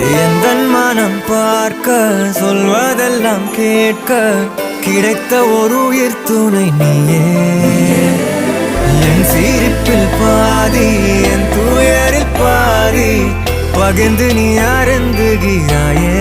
எந்தன் மனம் பார்க்க சொல்வதெல்லாம் கேட்க கிடைத்த ஒரு உயிர் துணை நீயே. என் சிரிப்பில் பாதி என் துயரில் பாதி பகிர்ந்து நீ அருந்துகிறாயே.